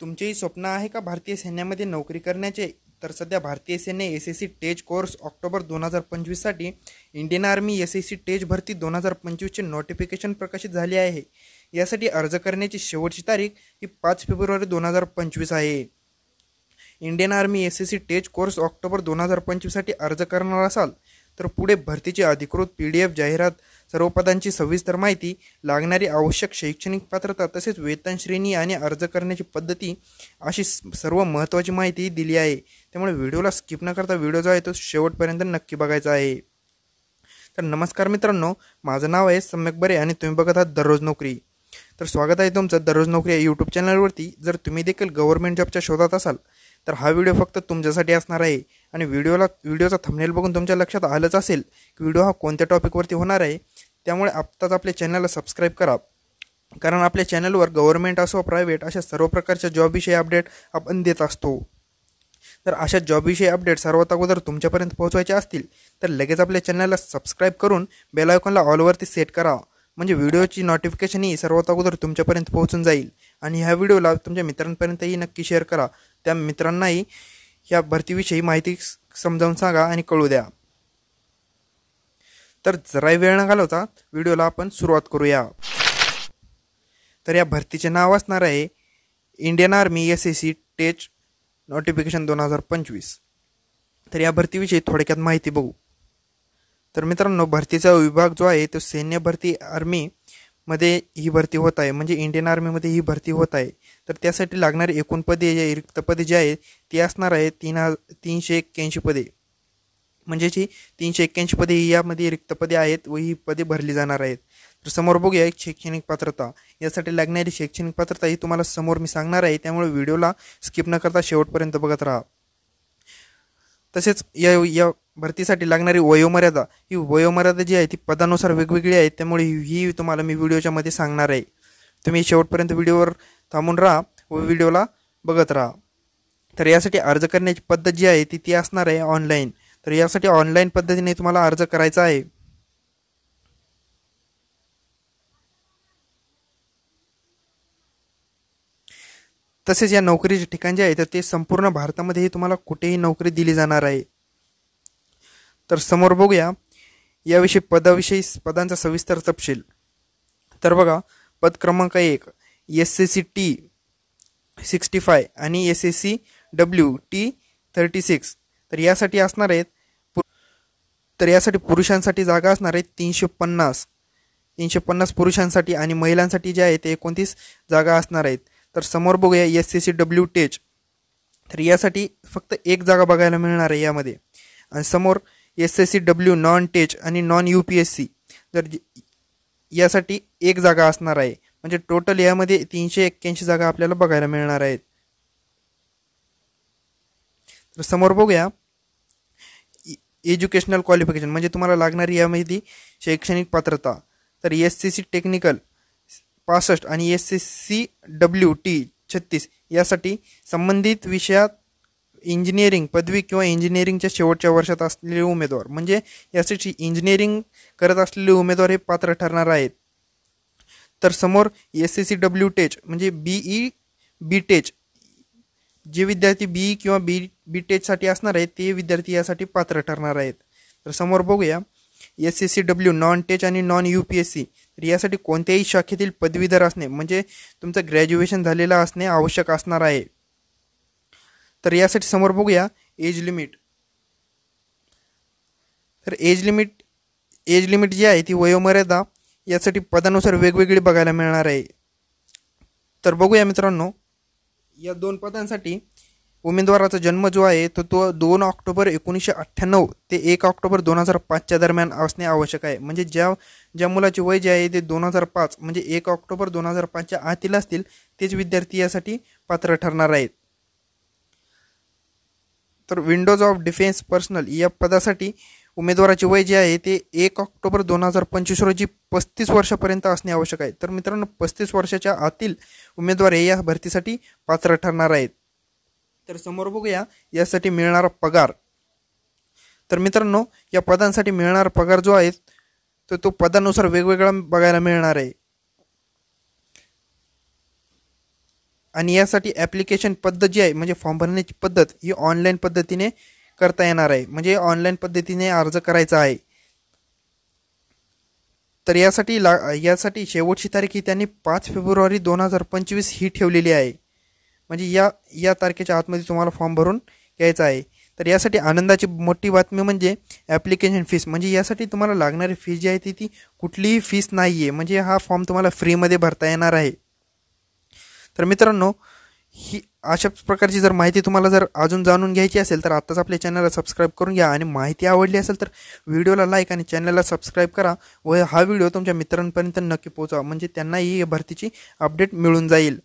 तुमचेही स्वप्न आहे का भारतीय सैन्यामध्ये नोकरी करण्याचे? तर सध्या भारतीय सैन्य एस-एस-सी टेज कोर्स ऑक्टोबर 2025साठी इंडियन आर्मी एस-एस-सी टेज भरती 2025चे नोटिफिकेशन प्रकाशित झाले आहे। यासाठी अर्ज करण्याची शेवटची तारीख ही 5 फेब्रुवारी 2025 आहे। Indian army SSC tech course October 2025साठी अर्ज करणार असाल तर पुढे भरतीची अधिकृत PDF जाहिरात, सर्व पदांची सविस्तर माहिती, लागणारी आवश्यक शैक्षणिक पात्रता तसेच वेतन श्रेणी आणि अर्ज करण्याची पद्धती अशी सर्व महत्त्वाची माहिती दिली आहे। त्यामुळे व्हिडिओला स्किप न करता व्हिडिओ जो आहे तो शेवटपर्यंत नक्की बघायचा आहे। तर नमस्कार मित्रांनो, माझं नाव आहे सम्यक बरे आणि तुम्ही बघत आहात दररोज नोकरी। तर स्वागत आहे तुमचं दररोज नोकरी या यूट्यूब चॅनलवरती। जर तुम्ही देखील गव्हर्नमेंट जॉबच्या शोधात असाल तर हा व्हिडिओ फक्त तुमच्यासाठी असणार आहे। आणि व्हिडिओचा थंबनेल बघून तुमच्या लक्षात आलंच असेल की व्हिडिओ हा कोणत्या टॉपिकवरती होणार आहे। त्यामुळे आत्ताच आपल्या चॅनलला सबस्क्राईब करा, कारण आपल्या चॅनलवर गव्हर्नमेंट असो प्रायव्हेट अशा सर्व प्रकारच्या जॉबविषयी अपडेट आपण देत असतो। तर अशा जॉबविषयी अपडेट सर्वात अगोदर तुमच्यापर्यंत पोहोचवायचे असतील तर लगेच आपल्या चॅनलला सबस्क्राईब करून बेल आयकॉनला ऑलवरती सेट करा, म्हणजे व्हिडिओची नोटिफिकेशन ही सर्वात अगोदर तुमच्यापर्यंत पोहोचून जाईल। आणि ह्या व्हिडिओला तुमच्या मित्रांपर्यंतही नक्की शेअर करा, त्या मित्रांनाही या भरतीविषयी माहिती समजावून सांगा आणि कळू द्या। तर जरा वेळ न घालवता व्हिडिओला आपण सुरुवात करूया। तर या भरतीचे नाव असणार आहे Indian army SSC tech notification 2025। तर या भरतीविषयी थोडक्यात माहिती बघू। तर मित्रांनो, भरतीचा विभाग जो आहे तो सैन्य भरती आर्मी मध्ये ही भरती होत आहे, म्हणजे इंडियन आर्मीमध्ये ही भरती होत आहे। तर त्यासाठी लागणारी एकूण पदे रिक्त पदे जी आहेत ती असणार आहे 381 पदे, म्हणजे जी 381 पदे यामध्ये रिक्त पदे आहेत व ही पदे भरली जाणार आहेत। तर समोर बघूया एक शैक्षणिक पात्रता। यासाठी लागणारी शैक्षणिक पात्रता ही तुम्हाला समोर मी सांगणार आहे, त्यामुळे व्हिडिओला स्किप न करता शेवटपर्यंत बघत राहा। तसेच या भरतीसाठी लागणारी वयोमर्यादा, ही वयोमर्यादा जी आहे ती पदानुसार वेगवेगळी आहे, त्यामुळे ही तुम्हाला मी व्हिडिओच्या मध्ये सांगणार आहे। तुम्ही शेवटपर्यंत व्हिडिओवर थांबून राहा व व्हिडिओला बघत राहा। तर यासाठी अर्ज करण्याची पद्धत जी आहे ती असणार आहे ऑनलाईन। तर यासाठी ऑनलाईन पद्धतीने तुम्हाला अर्ज करायचा आहे। तसेच या नोकरीचे ठिकाण जे आहे तर ते संपूर्ण भारतामध्ये तुम्हाला कुठेही नोकरी दिली जाणार आहे। तर समोर बघूया याविषयी पदांचा सविस्तर तपशील। तर बघा, पद क्रमांक 1 एस-एस-सी T65 आणि एस-एस-सी T36। तर यासाठी असणार आहेत यासाठी पुरुषांसाठी जागा असणार आहेत 350 पुरुषांसाठी आणि महिलांसाठी जे आहे ते 29 जागा असणार आहेत। तर समोर बघूया एस-एस-सी टेज। तर यासाठी फक्त एक जागा बघायला मिळणार आहे यामध्ये। आणि समोर एस-एस-सी नॉन टेज आणि नॉन UPSC, तर यासाठी एक जागा असणार आहे, म्हणजे टोटल यामध्ये 381 जागा आपल्याला बघायला मिळणार आहेत। तर समोर बघूया एज्युकेशनल क्वालिफिकेशन, म्हणजे तुम्हाला लागणारी यामध्ये शैक्षणिक पात्रता। तर एस-एस-सी टेक्निकल 65 आणि एस-एस-सी T36 यासाठी संबंधित विषयात इंजिनिअरिंग पदवी किंवा इंजिनिअरिंगच्या शेवटच्या वर्षात असलेले उमेदवार, म्हणजे यासाठी इंजिनिअरिंग करत असलेले उमेदवार हे पात्र ठरणार आहेत। तर समोर एस-एस-सी टेज म्हणजे BE टेज, जे विद्यार्थी BE किंवा बी टेजसाठी असणार आहेत ते विद्यार्थी यासाठी पात्र ठरणार आहेत। तर समोर बघूया एस-एस-सी नॉन टेज आणि नॉन UPSC। तर यासाठी कोणत्याही शाखेतील पदवीधर असणे, म्हणजे तुमचं ग्रॅज्युएशन झालेलं असणे आवश्यक असणार आहे। तर यासाठी समोर बघूया एज लिमिट। तर एज लिमिट जी आहे ती वयोमर्यादा यासाठी पदानुसार वेगवेगळी बघायला मिळणार आहे। तर बघूया मित्रांनो, या दोन पदांसाठी उमेदवाराचा जन्म जो आहे तो 2 ऑक्टोबर 1998 ते 1 ऑक्टोबर 2005 दरम्यान असणे आवश्यक आहे। म्हणजे ज्या मुलाचे वय जे आहे ते 2005 म्हणजे 1 ऑक्टोबर 2005च्या आतील असतील तेच विद्यार्थी यासाठी पात्र ठरणार आहेत। तर विंडोज ऑफ डिफेन्स पर्सनल या पदासाठी उमेदवाराचे वय जे आहे ते 1 ऑक्टोबर 2025 रोजी 35 वर्षापर्यंत असणे आवश्यक आहे। तर मित्रांनो, 35 वर्षाच्या आतील उमेदवार हे या भरतीसाठी पात्र ठरणार आहेत। तर समोर बघूया यासाठी मिळणारा पगार। तर मित्रांनो, या पदांसाठी मिळणारा पगार जो आहे तो पदानुसार वेगवेगळा बघायला मिळणार आहे। आणि यासाठी ॲप्लिकेशन पद्धत जी आहे म्हणजे फॉर्म भरण्याची पद्धत ही ऑनलाईन पद्धतीने करता येणार आहे, म्हणजे ऑनलाईन पद्धतीने अर्ज करायचा आहे. तर यासाठी शेवटची तारीख ही त्यांनी 5 फेब्रुवारी 2025 ही ठेवलेली आहे. म्हणजे या तारखेच्या आतमध्ये तुम्हाला फॉर्म भरून घ्यायचा आहे. तर यासाठी आनंदाची मोठी बातमी म्हणजे ॲप्लिकेशन फीस, म्हणजे यासाठी तुम्हाला लागणारी फीस जी आहे ती कुठलीही फीस नाही आहे, म्हणजे हा फॉर्म तुम्हाला फ्रीमध्ये भरता येणार आहे. तर मित्रांनो, ही अशाच प्रकारची जर माहिती तुम्हाला जर अजून जाणून घ्यायची असेल तर आत्ताच आपल्या चॅनलला सबस्क्राईब करून घ्या, आणि माहिती आवडली असेल तर व्हिडिओला लाईक आणि चॅनलला सबस्क्राईब करा व हा व्हिडिओ तुमच्या मित्रांपर्यंत नक्की पोहोचवा, म्हणजे त्यांनाही भरतीची अपडेट मिळून जाईल.